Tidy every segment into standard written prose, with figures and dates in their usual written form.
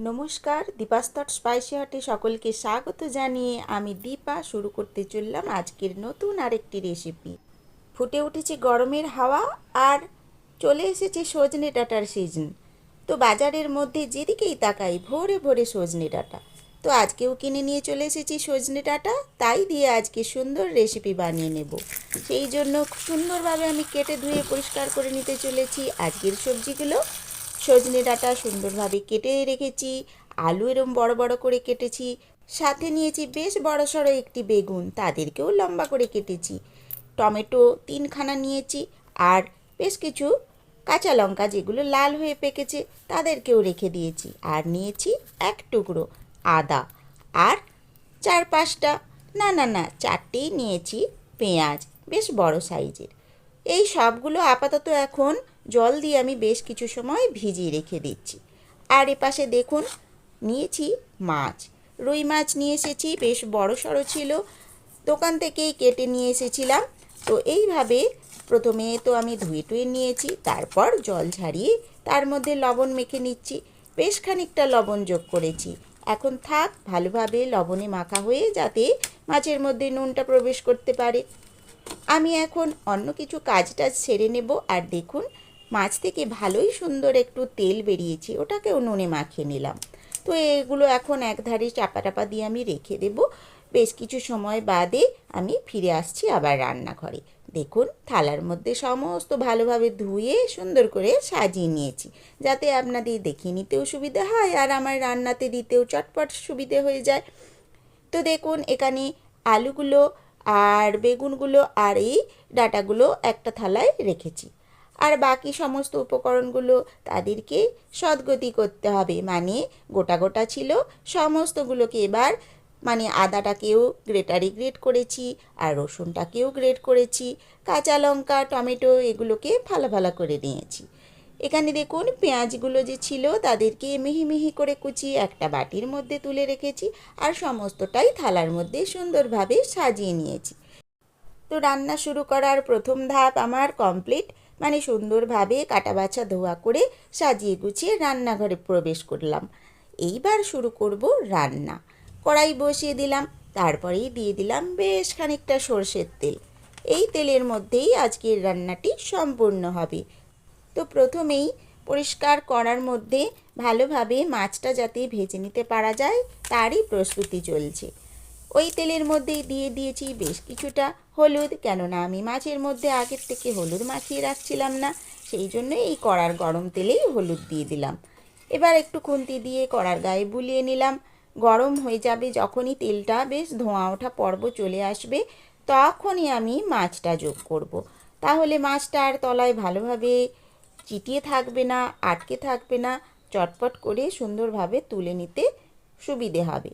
নমস্কার, DipasThoughtSpicyHotে সকলকে স্বাগত জানিয়ে আমি দীপা শুরু করতে চললাম আজকের নতুন আরেকটি রেসিপি। ফুটে উঠেছে গরমের হাওয়া আর চলে এসেছে সজনে ডাঁটার সিজন। তো বাজারের মধ্যে যেদিকেই তাকাই ভোরে ভোরে সজনে ডাঁটা। তো আজকেও কিনে নিয়ে চলে এসেছি সজনে ডাঁটা, তাই দিয়ে আজকে সুন্দর রেসিপি বানিয়ে নেব। সেই জন্য সুন্দরভাবে আমি কেটে ধুয়ে পরিষ্কার করে নিতে চলেছি আজকের সবজিগুলো। সজনে ডাঁটা সুন্দরভাবে কেটে রেখেছি, আলু এরম বড় বড় করে কেটেছি, সাথে নিয়েছি বেশ বড়সড় একটি বেগুন, তাদেরকেও লম্বা করে কেটেছি, টমেটো 3খানা নিয়েছি, আর বেশ কিছু কাঁচা লঙ্কা যেগুলো লাল হয়ে পেকেছে তাদেরকেও রেখে দিয়েছি, আর নিয়েছি এক টুকরো আদা, আর 4-5টা না 4টেই নিয়েছি পেঁয়াজ, বেশ বড় সাইজের। এই সবগুলো আপাতত এখন জল দিয়ে আমি বেশ কিছু সময় ভিজিয়ে রেখে দিচ্ছি। আর এপাশে দেখুন নিয়েছি মাছ, রুই মাছ নিয়ে এসেছি, বেশ বড় সড়ো ছিল, দোকান থেকেই কেটে নিয়ে এসেছিলাম। তো এইভাবে প্রথমে তো আমি ধুয়ে টুয়ে নিয়েছি, তারপর জল ঝারিয়ে তার মধ্যে লবণ মেখে নিচ্ছি, বেশ খানিকটা লবণ যোগ করেছি। এখন থাক ভালোভাবে লবণে মাখা হয়ে, যাতে মাছের মধ্যে নুনটা প্রবেশ করতে পারে। আমি এখন অন্য কিছু কাজ টাজ সেরে নেব। আর দেখুন মাছ থেকে ভালোই সুন্দর একটু তেল বেরিয়েছে, ওটাকেও নুনে মাখিয়ে নিলাম। তো এগুলো এখন একধারে চাপা টাপা দিয়ে আমি রেখে দেব। বেশ কিছু সময় বাদে আমি ফিরে আসছি আবার রান্নাঘরে। দেখুন থালার মধ্যে সমস্ত ভালোভাবে ধুয়ে সুন্দর করে সাজিয়ে নিয়েছি, যাতে আপনাদের দেখিয়ে নিতেও সুবিধা হয় আর আমার রান্নাতে দিতেও চটপট সুবিধে হয়ে যায়। তো দেখুন এখানে আলুগুলো আর বেগুনগুলো আর এই ডাঁটাগুলো একটা থালায় রেখেছি, আর বাকি সমস্ত উপকরণগুলো তাদেরকে সদগতি করতে হবে, মানে গোটা গোটা ছিল সমস্তগুলোকে এবার, মানে আদাটাকেও গ্রেটারে গ্রেট করেছি, আর রসুনটাকেও গ্রেট করেছি, কাঁচা লঙ্কা টমেটো এগুলোকে ফালা ফালা করে নিয়েছি। এখানে দেখুন পেঁয়াজগুলো যে ছিল তাদেরকে মিহি মিহি করে কুচিয়ে একটা বাটির মধ্যে তুলে রেখেছি, আর সমস্তটাই থালার মধ্যে সুন্দরভাবে সাজিয়ে নিয়েছি। তো রান্না শুরু করার প্রথম ধাপ আমার কমপ্লিট, মানে সুন্দরভাবে কাটা বাছা ধোয়া করে সাজিয়ে গুছিয়ে রান্নাঘরে প্রবেশ করলাম। এইবার শুরু করব রান্না। কড়াই বসিয়ে দিলাম, তারপরেই দিয়ে দিলাম বেশ খানিকটা সর্ষের তেল। এই তেলের মধ্যেই আজকের রান্নাটি সম্পূর্ণ হবে। তো প্রথমেই পরিষ্কার করার মধ্যে ভালোভাবে মাছটা যাতে ভেজে নিতে পারা যায় তারই প্রস্তুতি চলছে। ওই তেলের মধ্যেই দিয়ে দিয়েছি বেশ কিছুটা হলুদ, কেননা আমি মাছের মধ্যে আগের থেকে হলুদ মাখিয়ে রাখছিলাম না, সেই জন্য এই কড়ার গরম তেলেই হলুদ দিয়ে দিলাম। এবার একটু খুন্তি দিয়ে কড়ার গায়ে বুলিয়ে নিলাম। গরম হয়ে যাবে যখনই তেলটা, বেশ ধোঁয়া ওঠা পর্ব চলে আসবে, তখনই আমি মাছটা যোগ করব। তাহলে মাছটা আর তলায় ভালোভাবে চিটিয়ে থাকবে না, আটকে থাকবে না, চটপট করে সুন্দরভাবে তুলে নিতে সুবিধে হবে।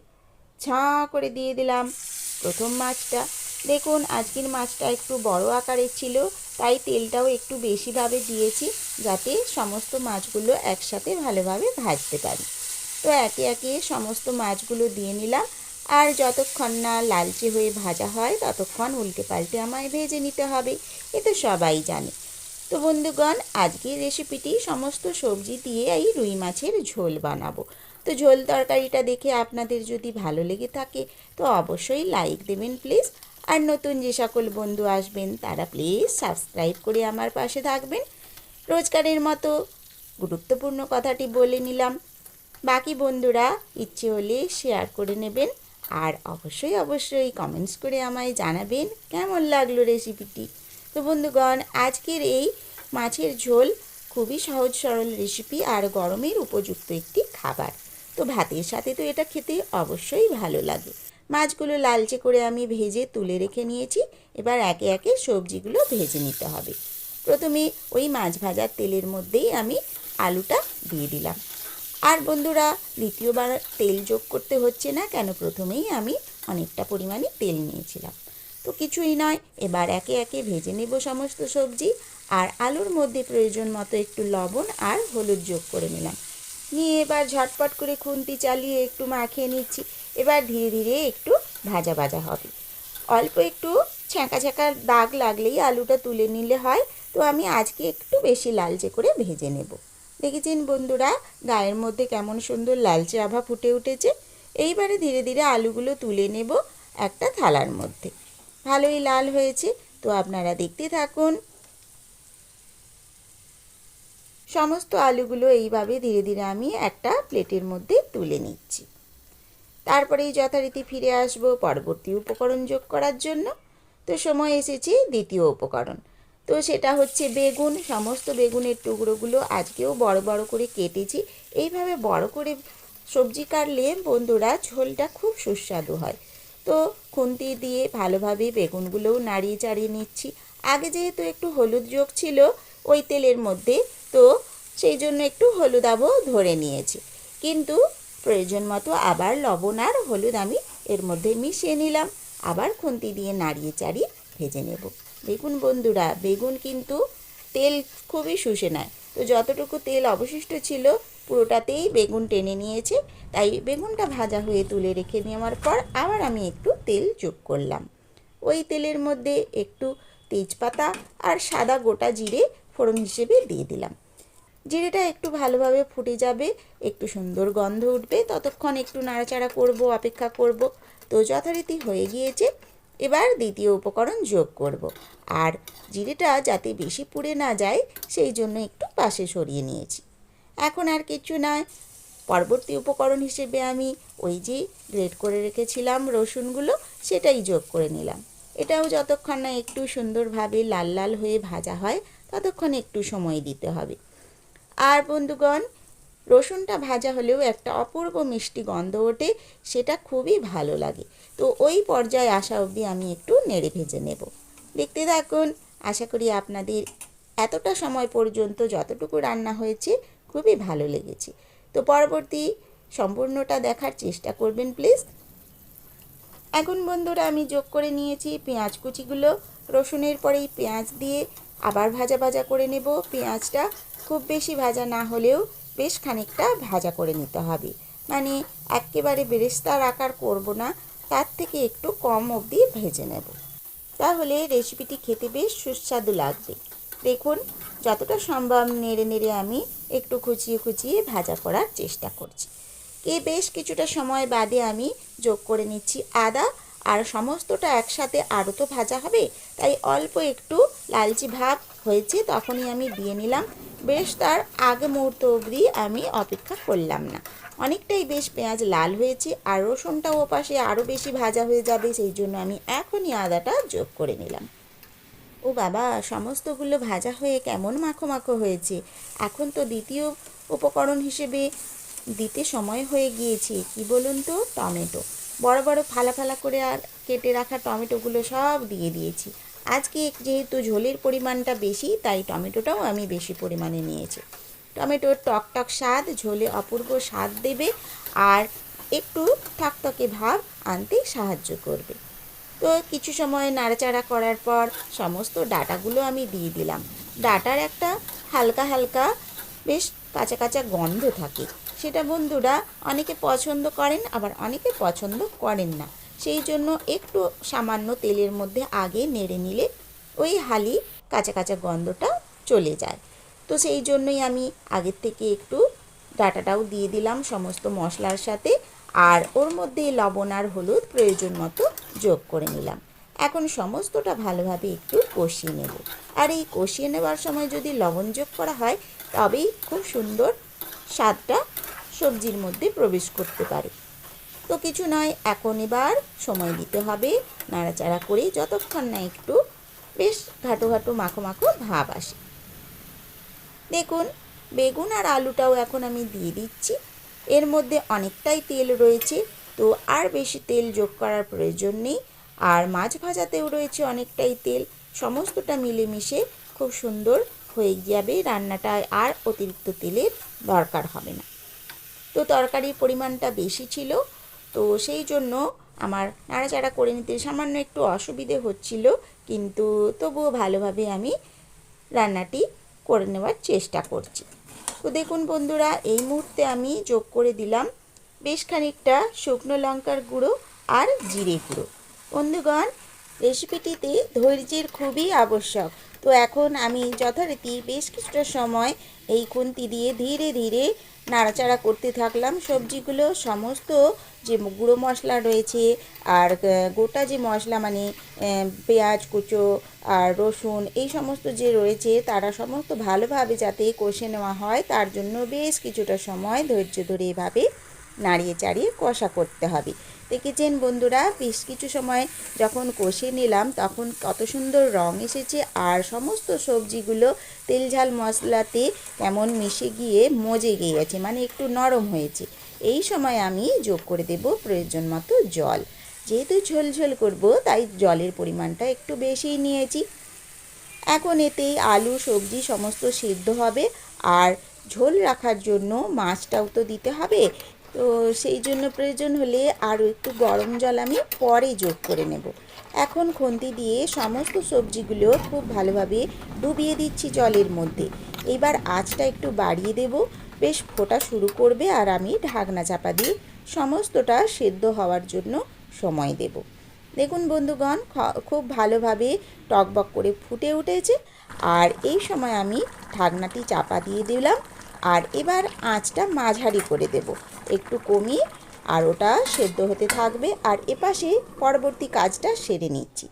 ঝাঁ করে দিয়ে দিলাম প্রথম মাছটা। দেখুন আজকের মাছটা একটু বড় আকারের ছিল, তাই তেলটাও একটু বেশিভাবে দিয়েছি, যাতে সমস্ত মাছগুলো একসাথে ভালোভাবে ভাজতে পারি। তো একে একে সমস্ত মাছগুলো দিয়ে নিলাম, আর যতক্ষণ না লালচে হয়ে ভাজা হয় ততক্ষণ উল্টে পাল্টে আমায় ভেজে নিতে হবে, এ তো সবাই জানে। তো বন্ধুগণ আজকের রেসিপিটি সমস্ত সবজি দিয়ে এই রুই মাছের ঝোল বানাবো। তো ঝোল তরকারিটা দেখে আপনাদের যদি ভালো লেগে থাকে তো অবশ্যই লাইক দেবেন প্লিজ, আর নতুন যে সকল বন্ধু আসবেন তারা প্লিজ সাবস্ক্রাইব করে আমার পাশে থাকবেন। রোজকারের মতো গুরুত্বপূর্ণ কথাটি বলে নিলাম, বাকি বন্ধুরা ইচ্ছে হলে শেয়ার করে নেবেন, আর অবশ্যই কমেন্টস করে আমায় জানাবেন কেমন লাগলো রেসিপিটি। তো বন্ধুগণ আজকের এই মাছের ঝোল খুবই সহজ সরল রেসিপি, আর গরমের উপযুক্ত একটি খাবার। তো ভাতের সাথে তো এটা খেতে অবশ্যই ভালো লাগে। মাছগুলো লালচে করে আমি ভেজে তুলে রেখে নিয়েছি, এবার একে একে সবজিগুলো ভেজে নিতে হবে। প্রথমে ওই মাছ ভাজার তেলের মধ্যেই আমি আলুটা দিয়ে দিলাম। আর বন্ধুরা দ্বিতীয়বার তেল যোগ করতে হচ্ছে না, কেন প্রথমেই আমি অনেকটা পরিমাণে তেল নিয়েছিলাম। তো কিছুই নয়, এবার একে একে ভেজে নেব সমস্ত সবজি, আর আলুর মধ্যে প্রয়োজন মতো একটু লবণ আর হলুদ যোগ করে নিলাম। নিয়ে এবার ঝটপট করে খুন্তি চালিয়ে একটু মাখিয়ে নিচ্ছি। এবার ধীরে ধীরে একটু ভাজা ভাজা হবে, অল্প একটু ছ্যাঁকা ছ্যাঁকা দাগ লাগলেই আলুটা তুলে নিলে হয়। তো আমি আজকে একটু বেশি লালচে করে ভেজে নেব। দেখেছেন বন্ধুরা, গায়ের মধ্যে কেমন সুন্দর লালচে আভা ফুটে উঠেছে। এইবারে ধীরে ধীরে আলুগুলো তুলে নেব একটা থালার মধ্যে। ভালোই লাল হয়েছে, তো আপনারা দেখতে থাকুন। সমস্ত আলুগুলো এইভাবে ধীরে ধীরে আমি একটা প্লেটের মধ্যে তুলে নিচ্ছি। তারপরেই যথারীতি ফিরে আসব পরবর্তী উপকরণ যোগ করার জন্য। তো সময় এসেছে দ্বিতীয় উপকরণ। তো সেটা হচ্ছে বেগুন। সমস্ত বেগুনের টুকরোগুলো আজকেও বড় বড় করে কেটেছি। এইভাবে বড় করে সবজি কাটলে বন্ধুরা ঝোলটা খুব সুস্বাদু হয়। তো খুন্তি দিয়ে ভালোভাবে বেগুনগুলোও নাড়িয়ে চাড়িয়ে নিচ্ছি। আগে যেহেতু একটু হলুদ যোগ ছিল ওই তেলের মধ্যে, তো সেই জন্য একটু হলুদ আবও ধরে নিয়েছি, কিন্তু প্রয়োজন মতো আবার লবণ আর হলুদ আমি এর মধ্যে মিশিয়ে নিলাম। আবার খুন্তি দিয়ে নাড়িয়ে চাড়িয়ে ভেজে নেব। দেখুন বন্ধুরা, বেগুন কিন্তু তেল খুবই শুষে নেয়। তো যতটুকু তেল অবশিষ্ট ছিল পুরোটাতেই বেগুন টেনে নিয়েছে। তাই বেগুনটা ভাজা হয়ে তুলে রেখে নেওয়ার পর আবার আমি একটু তেল যোগ করলাম। ওই তেলের মধ্যে একটু তেজপাতা আর সাদা গোটা জিরে ফোড়ন হিসেবে দিয়ে দিলাম। জিরেটা একটু ভালোভাবে ফুটে যাবে, একটু সুন্দর গন্ধ উঠবে, ততক্ষণ একটু নাড়াচাড়া করব, অপেক্ষা করব। তো যথারীতি হয়ে গিয়েছে। এবার দ্বিতীয় উপকরণ যোগ করব। আর জিরেটা যাতে বেশি পুড়ে না যায় সেই জন্য একটু পাশে সরিয়ে নিয়েছি। এখন আর কিছু নয়, পরবর্তী উপকরণ হিসেবে আমি ওই যে গ্রেট করে রেখেছিলাম রসুনগুলো সেটাই যোগ করে নিলাম। এটাও যতক্ষণ না একটু সুন্দরভাবে লাল লাল হয়ে ভাজা হয় ততক্ষণ একটু সময় দিতে হবে। আর বন্ধুগণ, রসুনটা ভাজা হলেও একটা অপূর্ব মিষ্টি গন্ধ ওঠে, সেটা খুবই ভালো লাগে। তো ওই পর্যায়ে আসা অবধি আমি একটু নেড়ে ভেজে নেব। দেখতে থাকুন। আশা করি আপনাদের এতটা সময় পর্যন্ত যতটুকু রান্না হয়েছে খুবই ভালো লেগেছে। তো পরবর্তী সম্পূর্ণটা দেখার চেষ্টা করবেন প্লিজ। এখন বন্ধুরা আমি যোগ করে নিয়েছি পেঁয়াজ কুচিগুলো। রসুনের পরেই পেঁয়াজ দিয়ে আবার ভাজা ভাজা করে নেব। পেঁয়াজটা খুব বেশি ভাজা না হলেও বেশ খানিকটা ভাজা করে নিতে হবে, মানে একেবারে বেরেস্তার আকার করব না, তার থেকে একটু কম অবধি ভেজে নেব, তাহলে রেসিপিটি খেতে বেশ সুস্বাদু লাগবে। দেখুন, যতটা সম্ভব নেড়ে নেড়ে আমি একটু খুঁচিয়ে খুঁচিয়ে ভাজা করার চেষ্টা করছি। বেশ কিছুটা সময় বাদে আমি যোগ করে নিচ্ছি আদা। আর সমস্তটা একসাথে আরও তো ভাজা হবে, তাই অল্প একটু লালচে ভাব হয়েছে তখনই আমি দিয়ে নিলাম। বেশ তার আগে মুহূর্ত অবধি আমি অপেক্ষা করলাম না। অনেকটাই বেশ পেঁয়াজ লাল হয়েছে, আর রসুনটাও ওপাশে আরও বেশি ভাজা হয়ে যাবে, সেই জন্য আমি এখনই আদাটা যোগ করে নিলাম। ও বাবা, সমস্তগুলো ভাজা হয়ে কেমন মাখো মাখো হয়েছে। এখন তো দ্বিতীয় উপকরণ হিসেবে দিতে সময় হয়ে গিয়েছে। কি বলুন তো, টমেটো। বড় বড় ফালা ফালা করে আর কেটে রাখা টমেটোগুলো সব দিয়ে দিয়েছি। আজকে যেহেতু ঝোলের পরিমাণটা বেশি, তাই টমেটোটাও আমি বেশি পরিমাণে নিয়েছি। টমেটোর টক টক স্বাদ ঝোলে অপূর্ব স্বাদ দেবে আর একটু টকটকে ভাব আনতে সাহায্য করবে। তো কিছু সময় নাড়াচাড়া করার পর সমস্ত ডাঁটাগুলো আমি দিয়ে দিলাম। ডাঁটার একটা হালকা হালকা বেশ কাঁচা কাঁচা গন্ধ থাকে, সেটা বন্ধুরা অনেকে পছন্দ করেন, আবার অনেকে পছন্দ করেন না। সেই জন্য একটু সামান্য তেলের মধ্যে আগে নেড়ে নিলে ওই হালি কাঁচা কাঁচা গন্ধটা চলে যায়। তো সেই জন্যই আমি আগের থেকে একটু ডাঁটাটাও দিয়ে দিলাম সমস্ত মশলার সাথে, আর ওর মধ্যে লবণ আর হলুদ প্রয়োজন মতো যোগ করে নিলাম। এখন সমস্তটা ভালোভাবে একটু কষিয়ে নেব। আর এই কষিয়ে নেওয়ার সময় যদি লবণ যোগ করা হয় তবেই খুব সুন্দর স্বাদটা সবজির মধ্যে প্রবেশ করতে পারে। তো কিছু নয়, এখন এবার সময় দিতে হবে নাড়াচাড়া করে, যতক্ষণ না একটু বেশ ঘাটো ঘাটো মাখো মাখো ভাব আসে। দেখুন, বেগুন আর আলুটাও এখন আমি দিয়ে দিচ্ছি। এর মধ্যে অনেকটাই তেল রয়েছে, তো আর বেশি তেল যোগ করার প্রয়োজন নেই। আর মাছ ভাজাতেও রয়েছে অনেকটাই তেল। সমস্তটা মিলেমিশে খুব সুন্দর হয়ে যাবে রান্নাটায়, আর অতিরিক্ত তেলের দরকার হবে না। তো তরকারির পরিমাণটা বেশি ছিল, তো সেই জন্য আমার নাড়াচাড়া করে নিতে সামান্য একটু অসুবিধে হচ্ছিল, কিন্তু তবুও ভালোভাবে আমি রান্নাটি করে নেওয়ার চেষ্টা করছি। তো দেখুন বন্ধুরা, এই মুহূর্তে আমি যোগ করে দিলাম বেশ খানিকটা শুকনো লঙ্কার গুঁড়ো আর জিরে গুঁড়ো। বন্ধুগণ, রেসিপিটিতে ধৈর্যের খুবই আবশ্যক। তো এখন আমি যথারীতি বেশ কিছুটা সময় এই খুন্তি দিয়ে ধীরে ধীরে নাড়াচাড়া করতে থাকলাম। সবজিগুলো সমস্ত যে গুঁড়ো মশলা রয়েছে আর গোটা যে মশলা মানে পেঁয়াজ কুচো আর রসুন এই সমস্ত যে রয়েছে তারা সমস্ত ভালোভাবে যাতে কষে নেওয়া হয়, তার জন্য বেশ কিছুটা সময় ধৈর্য ধরে এভাবে নাড়িয়ে চাড়িয়ে কষা করতে হবে। দেখেছেন বন্ধুরা, বেশ কিছু সময় যখন কষে নিলাম তখন কত সুন্দর রং এসেছে আর সমস্ত সবজিগুলো তেল ঝাল মশলাতে কেমন মিশে গিয়ে মজে গিয়েছে, মানে একটু নরম হয়েছে। এই সময় আমি যোগ করে দেব প্রয়োজন মতো জল। যেহেতু ঝোল ঝোল করব তাই জলের পরিমাণটা একটু বেশিই নিয়েছি। এখন এতে আলু সবজি সমস্ত সিদ্ধ হবে আর ঝোল রাখার জন্য মাছটাও তো দিতে হবে। তো সেই জন্য প্রয়োজন হলে আরও একটু গরম জল আমি পরে যোগ করে নেব। এখন খুন্তি দিয়ে সমস্ত সবজিগুলো খুব ভালোভাবে ডুবিয়ে দিচ্ছি জলের মধ্যে। এবার আঁচটা একটু বাড়িয়ে দেব, বেশ ফোটা শুরু করবে আর আমি ঢাকনা চাপা দিয়ে সমস্তটা সেদ্ধ হওয়ার জন্য সময় দেব। দেখুন বন্ধুগণ, খুব ভালোভাবে টকবক করে ফুটে উঠেছে আর এই সময় আমি ঢাকনাটি চাপা দিয়ে দিলাম আর এবার আঁচটা মাঝারি করে দেব, একটু কমিয়ে, আর ওটা সেদ্ধ হতে থাকবে আর এপাশে পরবর্তী কাজটা সেরে নিচ্ছি।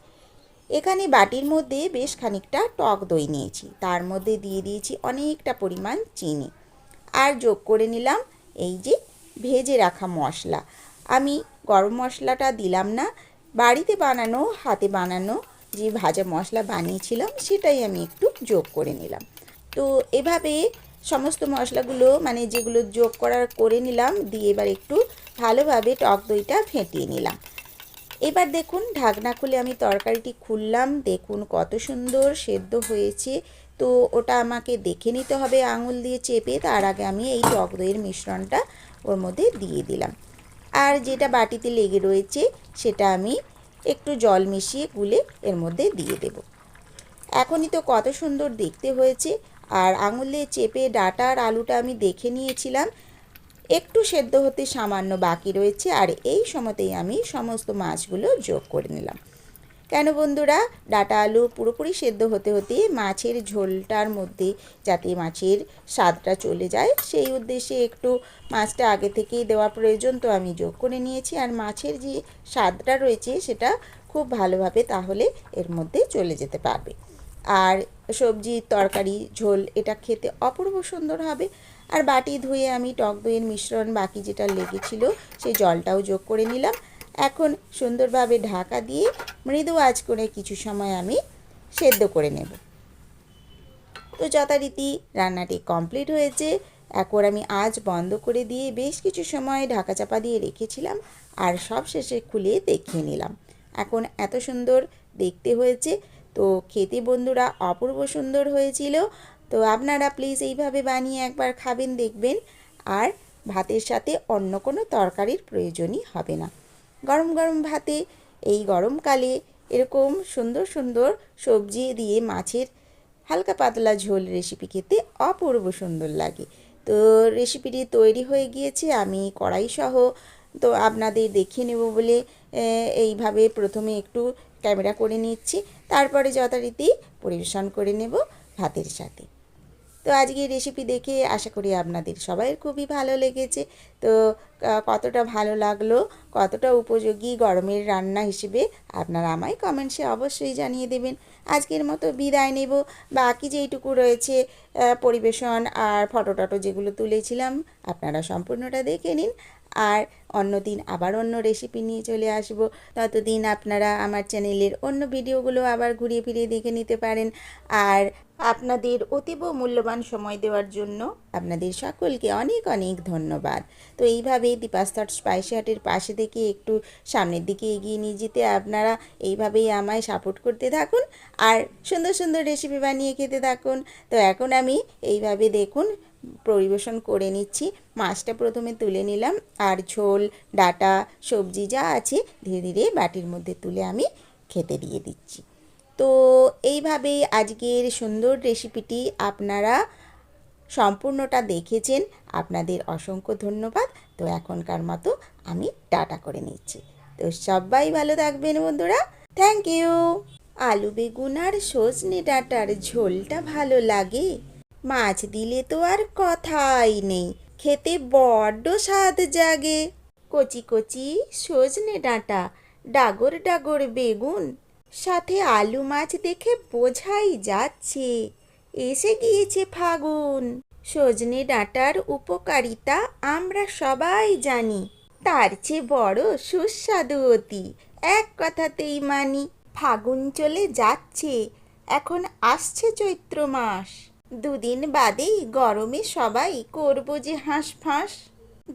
এখানে বাটির মধ্যে বেশ খানিকটা টক দই নিয়েছি, তার মধ্যে দিয়ে দিয়েছি অনেকটা পরিমাণ চিনি আর যোগ করে নিলাম এই যে ভেজে রাখা মশলা। আমি গরম মশলাটা দিলাম না, বাড়িতে বানানো হাতে বানানো যে ভাজা মশলা বানিয়েছিলাম সেটাই আমি একটু যোগ করে নিলাম। তো এভাবে সমস্ত মশলাগুলো মানে যেগুলো যোগ করে নিলাম, দিয়ে এবার একটু ভালোভাবে টক দইটা ফেটিয়ে নিলাম। এবার দেখুন ঢাকনা খুলে আমি তরকারিটি খুললাম, দেখুন কত সুন্দর সেদ্ধ হয়েছে। তো ওটা আমাকে দেখে নিতে হবে আঙুল দিয়ে চেপে, তার আগে আমি এই টক দইয়ের মিশ্রণটা ওর মধ্যে দিয়ে দিলাম। আর যেটা বাটিতে লেগে রয়েছে সেটা আমি একটু জল মিশিয়ে গুলে এর মধ্যে দিয়ে দেব। এখনই তো কত সুন্দর দেখতে হয়েছে। আর আঙুল দিয়ে চেপে ডাঁটা আর আলুটা আমি দেখে নিয়েছিলাম, একটু সেদ্ধ হতে সামান্য বাকি রয়েছে আর এই সময়তেই আমি সমস্ত মাছগুলো যোগ করে নিলাম। কেন বন্ধুরা, ডাঁটা আলু পুরোপুরি সেদ্ধ হতে হতে মাছের ঝোলটার মধ্যে যাতে মাছের স্বাদটা চলে যায় সেই উদ্দেশ্যে একটু মাছটা আগে থেকেই দেওয়া প্রয়োজন, তো আমি যোগ করে নিয়েছি। আর মাছের যে স্বাদটা রয়েছে সেটা খুব ভালোভাবে তাহলে এর মধ্যে চলে যেতে পারবে আর সবজি তরকারি ঝোল এটা খেতে অপূর্ব সুন্দর হবে। আর বাটি ধুয়ে আমি টক দইয়ের মিশ্রণ বাকি যেটা লেগেছিল সেই জলটাও যোগ করে নিলাম। এখন সুন্দরভাবে ঢাকা দিয়ে মৃদু আঁচ করে কিছু সময় আমি সেদ্ধ করে নেব। তো যথারীতি রান্নাটি কমপ্লিট হয়েছে। এখন আমি আঁচ বন্ধ করে দিয়ে বেশ কিছু সময় ঢাকা চাপা দিয়ে রেখেছিলাম আর সব শেষে খুলে দেখিয়ে নিলাম। এখন এত সুন্দর দেখতে হয়েছে, তো খেতে বন্ধুরা অপূর্ব সুন্দর হয়েছিল। তো আপনারা প্লিজ এইভাবে বানিয়ে একবার খাবেন, দেখবেন আর ভাতের সাথে অন্য কোনো তরকারির প্রয়োজনই হবে না। গরম গরম ভাতে এই গরমকালে এরকম সুন্দর সুন্দর সবজি দিয়ে মাছের হালকা পাতলা ঝোল রেসিপি খেতে অপূর্ব সুন্দর লাগে। তো রেসিপিটি তৈরি হয়ে গিয়েছে, আমি কড়াইসহ তো আপনাদের দেখিয়ে নেব বলে এইভাবে প্রথমে একটু ক্যামেরা করে নিচ্ছি, তারপরে যথারীতি পরিবেশন করে নেব ভাতের সাথে। তো আজকের রেসিপি দেখে আশা করি আপনাদের সবাইয়ের খুবই ভালো লেগেছে। তো কতটা ভালো লাগলো, কতটা উপযোগী গরমের রান্না হিসেবে আপনারা আমায় কমেন্টসে অবশ্যই জানিয়ে দেবেন। আজকের মতো বিদায় নেব, বাকি যেইটুকু রয়েছে পরিবেশন আর ফটো টটো যেগুলো তুলেছিলাম আপনারা সম্পূর্ণটা দেখে নিন। আর অন্য দিন আবার অন্য রেসিপি নিয়ে চলে আসব, ততদিন আপনারা আমার চ্যানেলের অন্য ভিডিওগুলো আবার ঘুরিয়ে ফিরিয়ে দেখে নিতে পারেন। আর আপনাদের অতীব মূল্যবান সময় দেওয়ার জন্য আপনাদের সকলকে অনেক অনেক ধন্যবাদ। তো এইভাবে দীপাস থট স্পাইসি হটের পাশে থেকে একটু সামনের দিকে এগিয়ে নিয়ে যেতে আপনারা এইভাবেই আমায় সাপোর্ট করতে থাকুন আর সুন্দর সুন্দর রেসিপি বানিয়ে খেতে থাকুন। তো এখন আমি এইভাবে দেখুন পরিবেশন করে নিচ্ছি। মাছটা প্রথমে তুলে নিলাম আর ঝোল ডাঁটা সবজি যা আছে ধীরে ধীরে বাটির মধ্যে তুলে আমি খেতে দিয়ে দিচ্ছি। তো এইভাবেই আজকের সুন্দর রেসিপিটি আপনারা সম্পূর্ণটা দেখেছেন, আপনাদের অসংখ্য ধন্যবাদ। তো এখনকার মতো আমি টাটা করে নিচ্ছি। তো সবাই ভালো থাকবেন বন্ধুরা, থ্যাংক ইউ। আলু বেগুন আর সজনে ডাঁটার ঝোলটা ভালো লাগে। মাছ দিলে তো আর কথাই নেই, খেতে বড্ড স্বাদ জাগে। কচি কচি সজনে ডাঁটা, ডাগর ডাগর বেগুন, সাথে আলু মাছ দেখে বোঝাই যাচ্ছে এসে গিয়েছে ফাগুন। সজনে ডাঁটার উপকারিতা আমরা সবাই জানি, তার চেয়ে বড় সুস্বাদু অতি এক কথাতেই মানি। ফাগুন চলে যাচ্ছে, এখন আসছে চৈত্র মাস। দুদিন বাদেই গরমে সবাই করবো যে হাঁসফাঁস।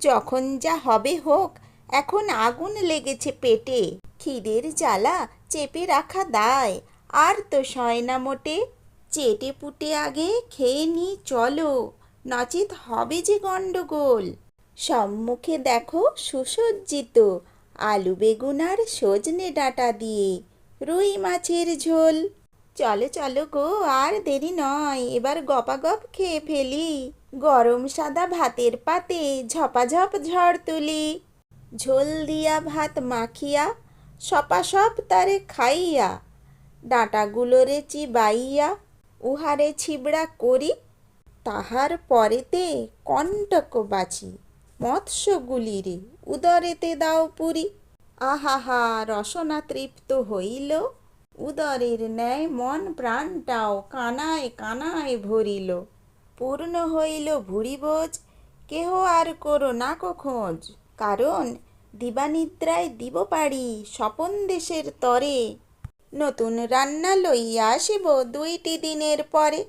যখন যা হবে হোক, এখন আগুন লেগেছে পেটে। খিদের জ্বালা চেপে রাখা দায়, আর তো সয় না মোটে। চেটে পুটে আগে খেয়ে নি চলো, নচেত হবে যে গন্ডগোল। সম্মুখে দেখো সুসজ্জিত আলু বেগুন আর সজনে ডাঁটা দিয়ে রুই মাছের ঝোল। চলো চলো গো, আর দেরি নয়, এবার গপাগপ খেয়ে ফেলি। গরম সাদা ভাতের পাতে ঝপাঝপ ঝড় তুলি। ঝোল দিয়া ভাত মাখিয়া সপাসপ তারে খাইয়া, ডাঁটাগুলোরে চিবাইয়া উহারে ছিবড়া করি। তাহার পরেতে কণ্টক বাছি মৎস্যগুলিরে উদরেতে দাও পুরি। আহাহা, রসনা তৃপ্ত হইল, উদরের ন্যায় মন প্রাণটাও কানায় কানায় ভরিল। পূর্ণ হইল ভুরিভোজ, কেহ আর করো না কো খোঁজ। কারণ দিবানিদ্রায় দিব পারি স্বপন দেশের তরে, নতুন রান্না লইয়া আসিব 2টি দিনের পরে।